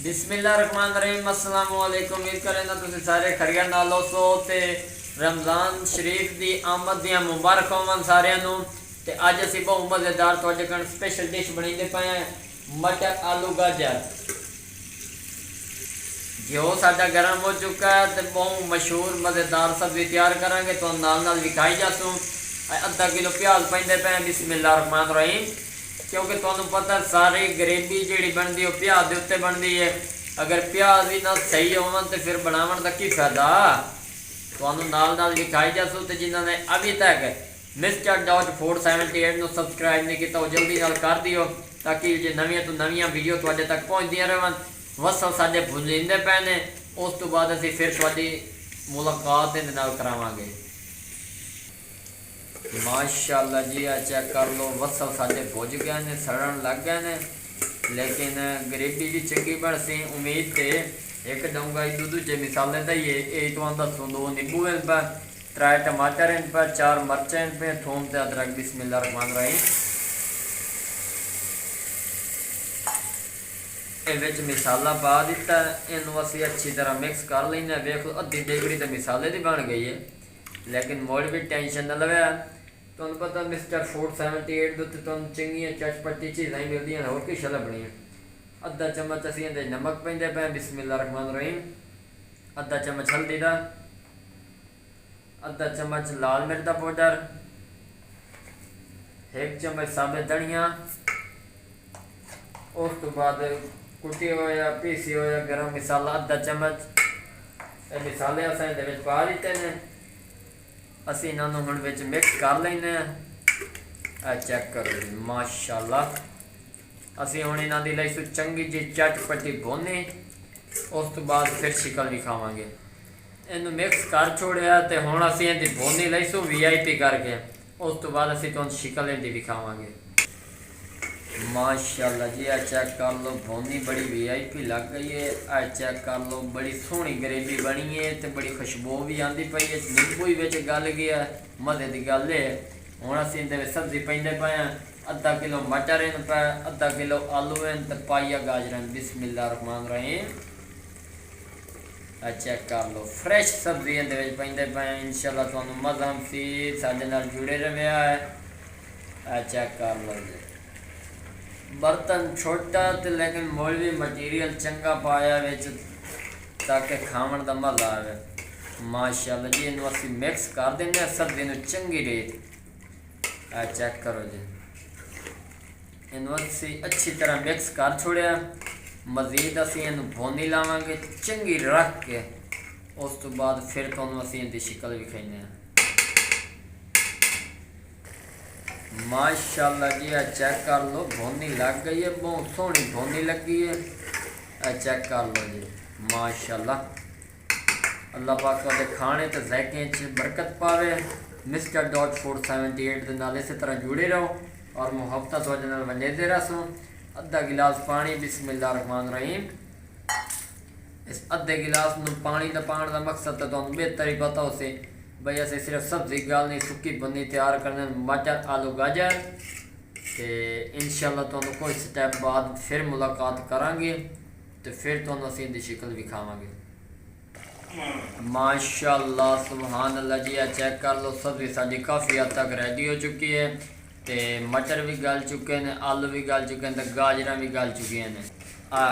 बिस्मिल्लाहिर्रहमानिर्रहीम अस्सलाम वालेकुम। उम्मीद करें ना तुम सारे खड़िया नालो सो ते रमज़ान शरीफ की आमद दियां मुबारक होवन सारिਆਂ ਨੂੰ। ਤੇ ਅੱਜ ਅਸੀਂ ਬਹੁਤ ਮਜ਼ੇਦਾਰ ਤੁਹਾਡੇ ਕੋਲ ਸਪੈਸ਼ਲ ਡਿਸ਼ ਬਣਾਉਂਦੇ ਪਏ ਹਾਂ, ਮਟਰ ਆਲੂ ਗਾਜਰ। घ्यो साडा गर्म हो चुका है तो बहुत मशहूर मज़ेदार सब्जी तैयार करांगे तो नाल विखाई जासूँ। अद्धा किलो प्याज पैंदे पे बिस्मिल्लाहिर्रहमानिर्रहीम, क्योंकि तुहानू पता सारी गरीबी जिहड़ी बनदी वो प्याज दे उत्ते बनदी है। अगर प्याज ही ना सही होवन तो फिर बनावन दा की फायदा। तुहानू नाल विखाई जासूँ। तो जिन्हों ने अभी तक मिस्टर डॉट 478 नू सबसक्राइब नहीं किया वो जल्दी नाल कर दिओ, ताकि जो नवीं तो नवीं वीडियो तुहाडे तक पहुँचदियां रहन। वसल साडे भुजिंदे पे ने, उस तो बाद असीं फिर तुहाडी मुलाकात इहदे नाल करावांगे। माशाअल्लाह जी, आ चेक कर लो, वसल साडे भुज गए ने, सड़न लग गए ने, लेकिन गरीबी जी चंगी बन सी। उम्मीद ते एक डूंगा दूजे मिसाले दा ही है। ये तो दसो 2 नींबू हैं पे, 3 टमाटर हैं पे, 4 मिर्च हैं पे, थूम ते अदरक। बिस्मिल्लाहिर्रहमानिर्रहीम। ये मिसाला पा दिता, इनू असी अच्छी तरह मिक्स कर लेना। वेख अद्धी डेगड़ी तो मिसाले की बन गई है, लेकिन मोड़ भी टेंशन न लवे। तुहानू पता मिस्टर 478 के उत्ते तुहानू चंगियां चटपटी चीज़ां ही मिलदियां, होर किश लभणियां। अद्धा चम्मच असीं इहदे नमक पैंदे पे बिस्मिल्लाहिर्रहमानिर्रहीम, अद्धा चम्मच हल्दी का, अद्धा चम्मच लाल मिर्च का पाउडर, 1 चम्मच साबुत धनिया, उस तो बाद कुटी होया पीसी होया गरम मसाला अद्धा चम्मच। ये मसाले असां इहदे विच पा दित्ते ने। असीं इन्हां नूं हुण विच मिक्स कर लैने। आ चेक करो जी, माशाअल्लाह। असीं हुण इन्हां दी लईसू चंगी जी चटपटी भुनी, उस तो बाद फिर शिकल भी खावांगे। इहनूं मिक्स कर छोड़िया ते हुण असीं इहदी भुनी लईसू VIP करके, उस तो बाद असीं तुहानूं शिकल इहदी भी खावांगे। माशाअल्लाह जी, आ चेक कर लो, भुनी बड़ी VIP लग गई है। आ चेक कर लो, बड़ी सोहनी ग्रेवी बनी है तो बड़ी खुशबू भी आती पई है। नींबू ही विच गल गया, मज़े की गल है। हुण असीं इहदे विच सब्जी पैंदे पे हैं, अद्धा किलो मटर हैं पे, अद्धा किलो आलू हैं तो पाइया गाजर हैं। बिस्मिल्लाहिर्रहमानिर्रहीम। आ चेक कर लो, फ्रैश सब्जी इहदे विच पैंदे पे हैं। इंशाअल्लाह तुहानूं मज़ा सी साडे नाल जुड़े रहिया है। आ चेक कर लो जी, बर्तन छोटा तो लेकिन मुल भी मटीरियल चंगा पाया विच, ताकि खावन का मज़ा आए। माशाअल्लाह जी, इनू असीं मिक्स कर देंगे सब्जी नूं चंगी रेत। आ चेक करो जी, इनू असीं अच्छी तरह मिक्स कर छोड़िया। मज़ीद असीं इनू भुनी लावांगे चंगी रख के, उस तो बाद फिर तुहानूं असीं इहदी शिकल विखाइने। माशाअल्लाह जी, आ चेक कर लो, भुनी लग गई है, बहुत सोहनी भुनी लगी है। आ चेक कर लो जी, माशाअल्लाह। अल्लाह पाक तुहाडे खाने तो ज़ायके च बरकत पावे। मिस्टर डॉट 478 के नाल इस तरह जुड़े रहो और मुहब्बत तुहाडे नाल वंडेदे रहो। अद्धा गिलास पानी, बिस्मिल्लाहिर्रहमानिर्रहीम। इस अद्धे गिलास नूं पानी का पाने का मकसद तो तुहानूं बेहतर ही पता हो सी भाई, असीं सिर्फ सब्जी गल नहीं सुक्की बनी तैयार करने, मटर आलू गाजर। तो इंशाअल्लाह तुहानूं कुछ स्टैप बाद फिर मुलाकात करांगे, तो फिर तुहानूं असीं इहदी शिकल विखावांगे। माशाअल्लाह, सुभान अल्लाह जी, आ चेक कर लो, सब्जी साडी काफ़ी हद तक रेडी हो चुकी है। तो मटर भी गल चुके हैं, आलू भी गल चुके हैं, तो गाजर भी गल चुकी हैं।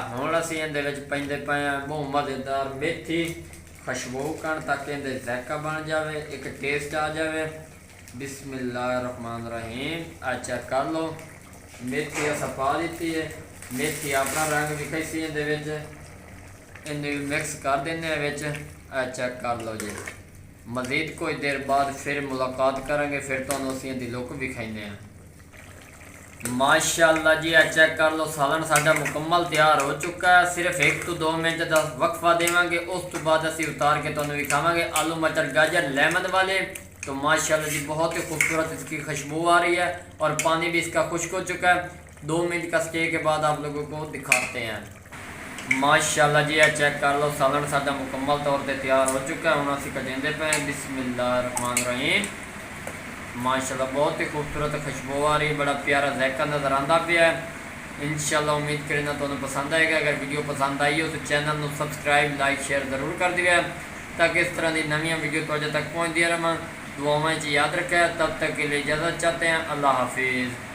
हुण असीं इहदे विच पैंदे पे हैं बहुत मज़ेदार मेथी, खुशबू कण ताकि इहदे ज़ायका बन जाए, एक टेस्ट आ जाए। बिस्मिल्लाहिर्रहमानिर्रहीम। आ चेक कर लो, मेथी असां पा दी है। मेथी अपना रंग विखाई सी इहदे विच, इन्हें मिक्स कर देने विच। आ चेक कर लो जी, मज़ीद कुछ देर बाद फिर मुलाकात करेंगे, फिर तुहानूं असीं इहदी लुक विखाइने हैं। माशाअल्लाह जी, आ चेक कर लो, सालन साडा मुकम्मल तैयार हो चुका है। सिर्फ 1 तो 2 मिनट का वक्फा देवांगे, उस तो बाद असीं उतार के तुहानूं विखावांगे आलू मटर गाजर लेमन वाले। तो माशाअल्लाह जी, बहुत ही खूबसूरत इसकी खुशबू आ रही है और पानी भी इसका खुश्क हो चुका है। 2 मिनट का स्टे के बाद आप लोगों को दिखाते हैं। माशाअल्लाह जी, आ चेक कर लो, सालन साडा मुकम्मल तौर पर तैयार हो चुका है। हुण असीं कटेंदे पे हैं। बिस्मिल्लाहिर्रहमानिर्रहीम। माशाअल्लाह, बहुत ही खूबसूरत खुशबू आ रही, बड़ा प्यारा ज़ायका नज़र आंदा पिया है। इंशाल्लाह उम्मीद करना तुहानू पसंद आएगा। अगर वीडियो पसंद आई हो तो चैनल को सबसक्राइब लाइक शेयर ज़रूर कर दिया ताकि इस तरह की नवी वीडियो तुहाडे तक पहुँचती रहें। दुआवां याद रखें। तब तक के लिए इजाज़त चाहते हैं। अल्लाह हाफिज़।